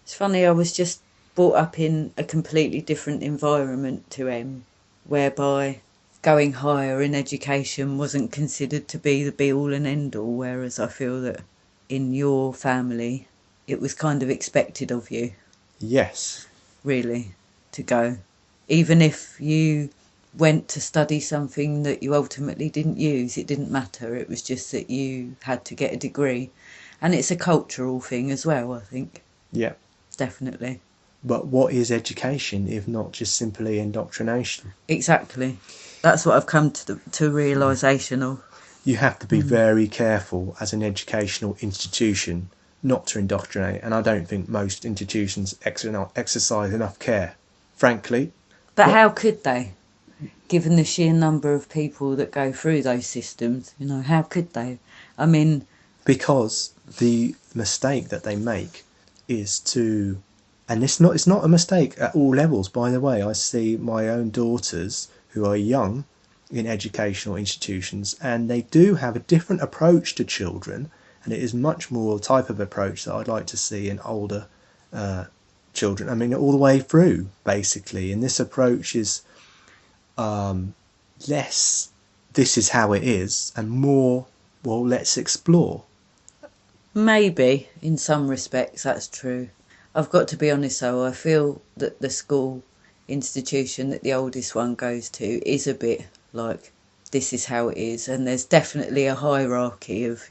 It's funny, I was just brought up in a completely different environment to Em, whereby going higher in education wasn't considered to be the be all and end all, whereas I feel that in your family it was kind of expected of you, Yes. really, to go. Even if you went to study something that you ultimately didn't use, it didn't matter. It was just that you had to get a degree. And it's a cultural thing as well, I think, Yeah. definitely. But what is education if not just simply indoctrination? Exactly. That's what I've come to realisation of. You have to be very careful as an educational institution not to indoctrinate, and I don't think most institutions exercise enough care, frankly. But But how could they? Given the sheer number of people that go through those systems, how could they? I mean, because the mistake that they make is to, and it's not a mistake at all levels, by the way. I see my own daughters who are young in educational institutions, and they do have a different approach to children, and it is much more a type of approach that I'd like to see in older children. I mean, all the way through, basically. And this approach is less, this is how it is, and more, well, let's explore. maybe in some respects that's true. I've got to be honest though, I feel that the school institution that the oldest one goes to is a bit like this is how it is, and there's definitely a hierarchy of.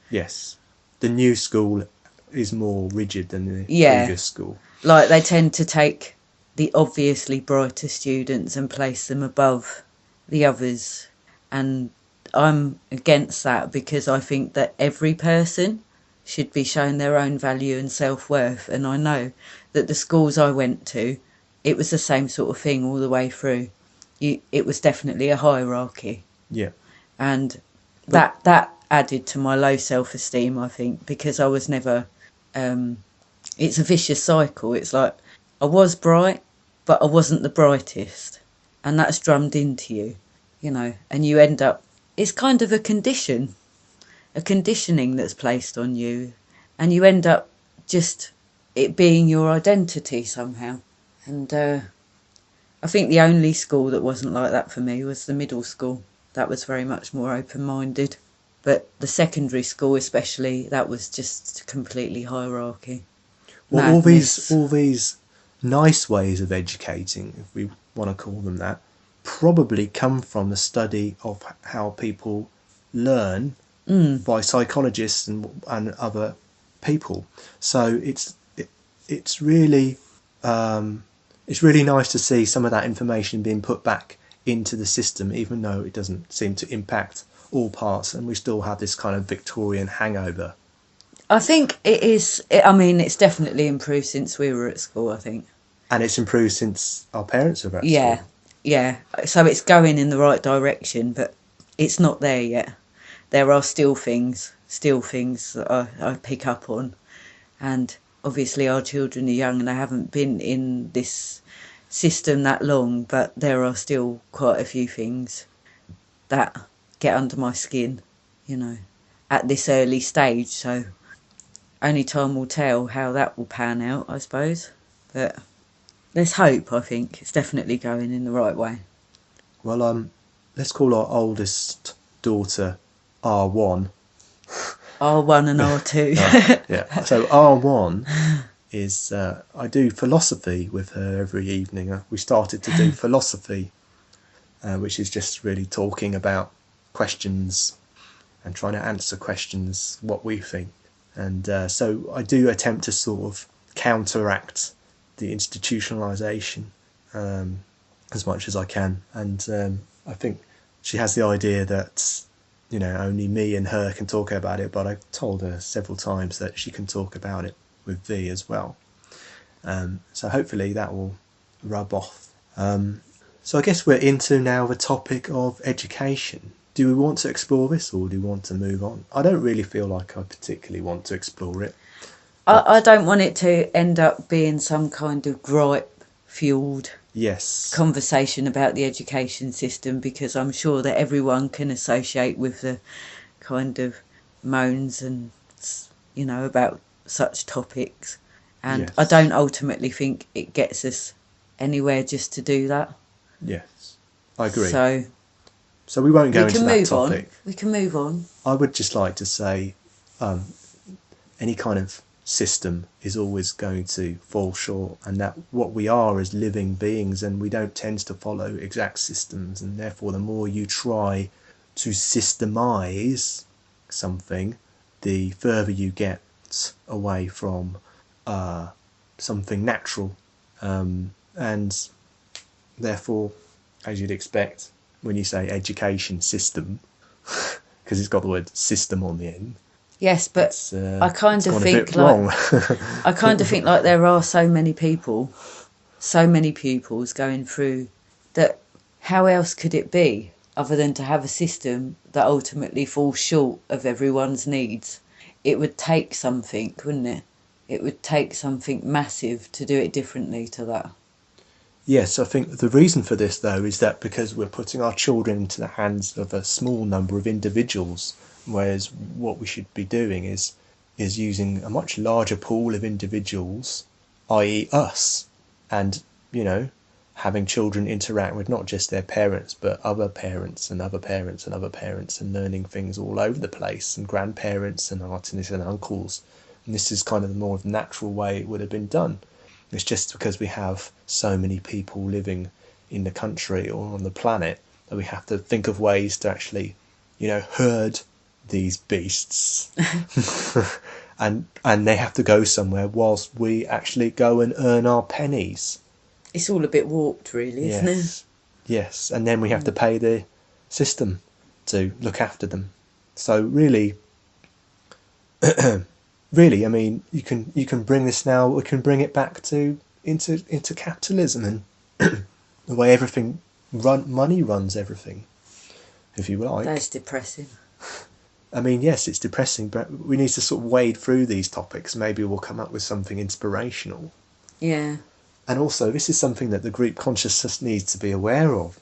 Yes. The new school is more rigid than the Yeah, previous school. like they tend to take the obviously brighter students and place them above the others. And I'm against that because I think that every person should be shown their own value and self-worth. And I know that the schools I went to, it was the same sort of thing all the way through. It was definitely a hierarchy. Yeah. And But that added to my low self-esteem, I think, because I was never... it's a vicious cycle. It's like I was bright, but I wasn't the brightest. And that's drummed into you, and you end up... It's kind of a conditioning that's placed on you, and you end up just it being your identity somehow. And I think the only school that wasn't like that for me was the middle school. That was very much more open-minded. But the secondary school especially, that was just completely hierarchy. well, Madness. all these nice ways of educating, if we want to call them that, probably come from the study of how people learn by psychologists and other people. So it's really it's really nice to see some of that information being put back into the system, even though it doesn't seem to impact all parts, and we still have this kind of Victorian hangover. I think it is... I mean, it's definitely improved since we were at school, I think. And it's improved since our parents are at Yeah, school. yeah. So it's going in the right direction, but it's not there yet. There are still things that I pick up on. And obviously our children are young and they haven't been in this system that long, but there are still quite a few things that get under my skin, at this early stage. So only time will tell how that will pan out, I suppose. But there's hope, I think. It's definitely going in the right way. Well, let's call our oldest daughter R1. R1 and R2. Yeah. So R1 is I do philosophy with her every evening. We started to do philosophy, which is just really talking about questions and trying to answer questions, what we think. And so I do attempt to sort of counteract the institutionalization as much as I can. And I think she has the idea that, only me and her can talk about it, but I've told her several times that she can talk about it with V as well. So hopefully that will rub off. So I guess we're into now the topic of education. Do we want to explore this, or do we want to move on? I don't really feel like I particularly want to explore it. I don't want it to end up being some kind of gripe-fuelled Yes. conversation about the education system, because I'm sure that everyone can associate with the kind of moans and, about such topics. And I Yes. don't ultimately think it gets us anywhere just to do that. Yes. I agree. So So we won't we go into can that move on. topic. We can move on. I would just like to say any kind of system is always going to fall short, and that what we are is living beings, and we don't tend to follow exact systems, and therefore the more you try to systemize something, the further you get away from something natural, and therefore, as you'd expect, when you say education system, because it's got the word system on the end, Yes, but it's I kind it's of gone a bit think like wrong. there are so many people, so many pupils going through that. How else could it be other than to have a system that ultimately falls short of everyone's needs? It would take something, wouldn't it? It would take something massive to do it differently to that. Yes, I think the reason for this, though, is that because we're putting our children into the hands of a small number of individuals, whereas what we should be doing is using a much larger pool of individuals, i.e., us, and having children interact with not just their parents but other parents and other parents and other parents, and learning things all over the place, and grandparents and aunties and uncles. And this is kind of the more natural way it would have been done. It's just because we have so many people living in the country or on the planet that we have to think of ways to actually, herd these beasts, and they have to go somewhere whilst we actually go and earn our pennies. It's all a bit warped, really, isn't it? Yes, yes, and then we have to pay the system to look after them. So really, really, I mean, you can bring this now. We can bring it back to into capitalism and the way everything money runs everything, if you like. That's depressing. I mean, yes, it's depressing, but we need to sort of wade through these topics. Maybe we'll come up with something inspirational. Yeah. And also, this is something that the group consciousness needs to be aware of.